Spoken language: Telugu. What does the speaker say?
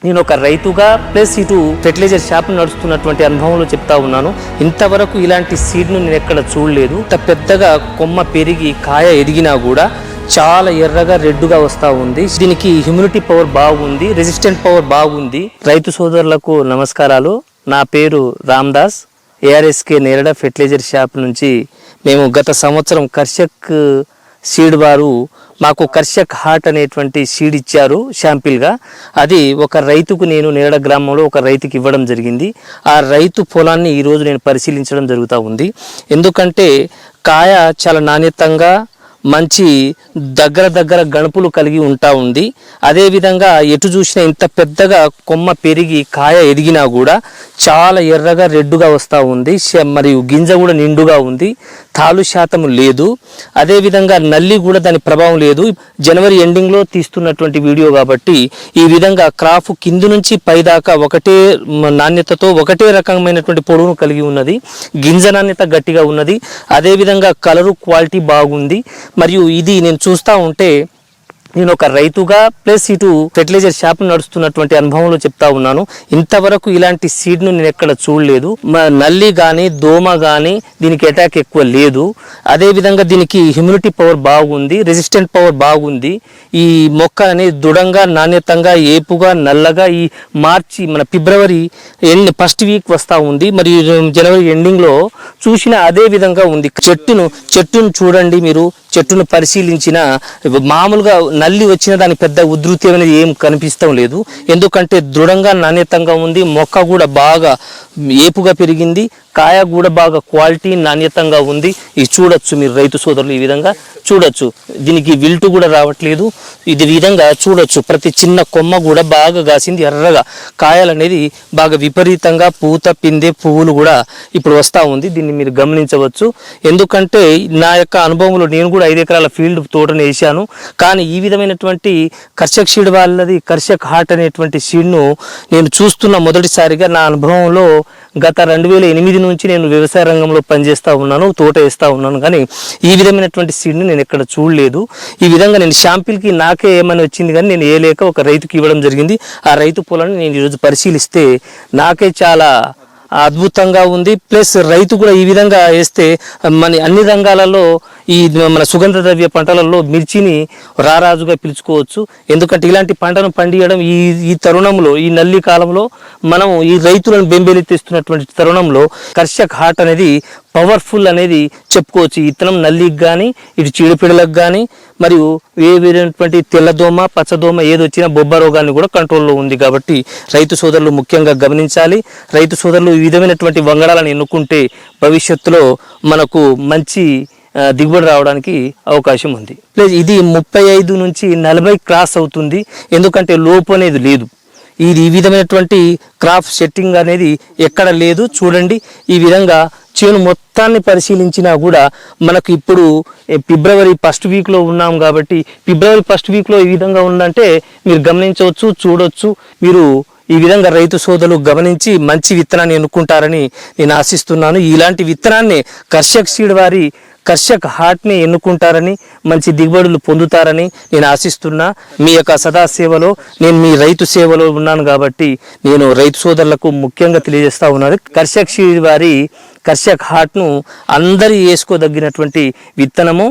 నేను ఒక రైతుగా ప్లస్ ఇటు ఫెర్టిలైజర్ షాప్ నడుస్తున్నటువంటి అనుభవంలో చెప్తా ఉన్నాను. ఇంతవరకు ఇలాంటి సీడ్ను నేను ఎక్కడ చూడలేదు. ఇంత పెద్దగా కొమ్మ పెరిగి కాయ ఎదిగినా కూడా చాలా ఎర్రగా రెడ్డుగా వస్తూ ఉంది. దీనికి హ్యూమిడిటీ పవర్ బాగుంది, రెసిస్టెంట్ పవర్ బాగుంది. రైతు సోదరులకు నమస్కారాలు. నా పేరు రామ్దాస్, ఏఆర్ఎస్కే నేరడ ఫెర్టిలైజర్ షాప్ నుంచి మేము గత సంవత్సరం కర్షక్ సీడ్ వారు మాకు కర్షక్ హార్ట్ అనేటువంటి సీడ్ ఇచ్చారు శాంపిల్గా. అది ఒక రైతుకు నేను నేరడ గ్రామంలో ఒక రైతుకి ఇవ్వడం జరిగింది. ఆ రైతు పొలాన్ని ఈరోజు నేను పరిశీలించడం జరుగుతూ ఉంది. ఎందుకంటే కాయ చాలా నాణ్యతంగా మంచి దగ్గర గణపులు కలిగి ఉంటా ఉంది. అదేవిధంగా ఎటు చూసినా ఇంత పెద్దగా కొమ్మ పెరిగి కాయ ఎదిగినా కూడా చాలా ఎర్రగా రెడ్డుగా వస్తూ ఉంది. మరియు గింజ కూడా నిండుగా ఉంది, తాలు శాతం లేదు. అదేవిధంగా నల్లి కూడా దాని ప్రభావం లేదు. జనవరి ఎండింగ్లో తీస్తున్నటువంటి వీడియో కాబట్టి ఈ విధంగా క్రాఫ్ కింది నుంచి పైదాకా ఒకటే నాణ్యతతో ఒకటే రకమైనటువంటి పొడవును కలిగి ఉన్నది. గింజ నాణ్యత గట్టిగా ఉన్నది. అదేవిధంగా కలరు క్వాలిటీ బాగుంది. మరియు ఇది నేను చూస్తూ ఉంటే నేను ఒక రైతుగా ప్లస్ ఇటు ఫెర్టిలైజర్ షాప్ నడుస్తున్నటువంటి అనుభవంలో చెప్తా ఉన్నాను. ఇంతవరకు ఇలాంటి సీడ్ను నేను ఎక్కడ చూడలేదు. నల్లి కానీ దోమ కానీ దీనికి అటాక్ ఎక్కువ లేదు. అదేవిధంగా దీనికి హ్యూమిడిటీ పవర్ బాగుంది, రెసిస్టెంట్ పవర్ బాగుంది. ఈ మొక్క అనేది దృఢంగా నాణ్యతంగా ఏపుగా నల్లగా ఈ మార్చి మన ఫిబ్రవరి ఫస్ట్ వీక్ వస్తూ ఉంది. మరియు జనవరి ఎండింగ్లో చూసిన అదే విధంగా ఉంది. చెట్టును చూడండి, మీరు చెట్టును పరిశీలించిన మామూలుగా నల్లి వచ్చిన దాని పెద్ద ఉధృతి అనేది ఏం కనిపిస్తాం లేదు. ఎందుకంటే దృఢంగా నాణ్యతంగా ఉంది. మొక్క కూడా బాగా ఏపుగా పెరిగింది. కాయ కూడా బాగా క్వాలిటీ నాణ్యతంగా ఉంది. ఇది చూడొచ్చు మీరు రైతు సోదరులు, ఈ విధంగా చూడొచ్చు. దీనికి విల్టు కూడా రావట్లేదు. ఇది విధంగా చూడొచ్చు. ప్రతి చిన్న కొమ్మ కూడా బాగా కాసింది, ఎర్రగా కాయలు అనేది బాగా విపరీతంగా పూత పిందె పువ్వులు కూడా ఇప్పుడు వస్తూ ఉంది. దీన్ని మీరు గమనించవచ్చు. ఎందుకంటే నా యొక్క అనుభవంలో నేను కూడా 5 ఎకరాల ఫీల్డ్ తోటను వేసాను. కానీ ఈ విధమైనటువంటి కర్షక్ సీడ్ వాళ్ళది కర్షక్ హార్ట్ అనేటువంటి సీడ్ను నేను చూస్తున్న మొదటిసారిగా నా అనుభవంలో. గత 2008 నుంచి నేను వ్యవసాయ రంగంలో పనిచేస్తూ ఉన్నాను, తోట వేస్తూ ఉన్నాను. కానీ ఈ విధమైనటువంటి సీడ్ని నేను ఎక్కడ చూడలేదు. ఈ విధంగా నేను శాంపిల్కి నాకే ఏమని వచ్చింది, కానీ నేను వేయలేక ఒక రైతుకి ఇవ్వడం జరిగింది. ఆ రైతు పొలాన్ని నేను ఈరోజు పరిశీలిస్తే నాకే చాలా అద్భుతంగా ఉంది. ప్లస్ రైతు కూడా ఈ విధంగా వేస్తే మన అన్ని రంగాలలో ఈ మన సుగంధ ద్రవ్య పంటలలో మిర్చిని రారాజుగా పిలుచుకోవచ్చు. ఎందుకంటే ఇలాంటి పంటను పండియడం ఈ తరుణంలో, ఈ నల్లి కాలంలో మనం ఈ రైతులను బెంబేలెత్తిస్తున్నటువంటి తరుణంలో కర్షక్ హార్ట్ అనేది పవర్ఫుల్ అనేది చెప్పుకోవచ్చు. ఇతనం నల్లికి కానీ ఇటు చీడపీడలకు కానీ మరియు వేరేటువంటి తెల్లదోమ పచ్చదోమ ఏది వచ్చినా బొబ్బ రోగాన్ని కూడా కంట్రోల్లో ఉంది. కాబట్టి రైతు సోదరులు ముఖ్యంగా గమనించాలి. రైతు సోదరులు ఈ విధమైనటువంటి వంగడాలను ఎన్నుకుంటే భవిష్యత్తులో మనకు మంచి దిగుబడి రావడానికి అవకాశం ఉంది. ప్లస్ ఇది 35 నుంచి 40 క్రాస్ అవుతుంది. ఎందుకంటే లోపు అనేది లేదు. ఇది ఈ విధమైనటువంటి క్రాప్ సెట్టింగ్ అనేది ఎక్కడ లేదు. చూడండి, ఈ విధంగా చేను మొత్తాన్ని పరిశీలించినా కూడా మనకు ఇప్పుడు ఫిబ్రవరి ఫస్ట్ వీక్లో ఉన్నాం. కాబట్టి ఫిబ్రవరి ఫస్ట్ వీక్లో ఈ విధంగా ఉందంటే మీరు గమనించవచ్చు, చూడొచ్చు. మీరు ఈ విధంగా రైతు సోదరులు గమనించి మంచి విత్తనాన్ని ఎన్నుకుంటారని నేను ఆశిస్తున్నాను. ఇలాంటి విత్తనాన్ని కర్షక్ సీడ్ వారి కర్షక్ హార్ట్ని ఎన్నుకుంటారని, మంచి దిగుబడులు పొందుతారని నేను ఆశిస్తున్నా. మీ యొక్క సదా సేవలో నేను మీ రైతు సేవలో ఉన్నాను. కాబట్టి నేను రైతు సోదరులకు ముఖ్యంగా తెలియజేస్తూ ఉన్నాను, కర్షక్ సీడ్ వారి కర్షక్ హార్ట్ను అందరి వేసుకోదగినటువంటి విత్తనము.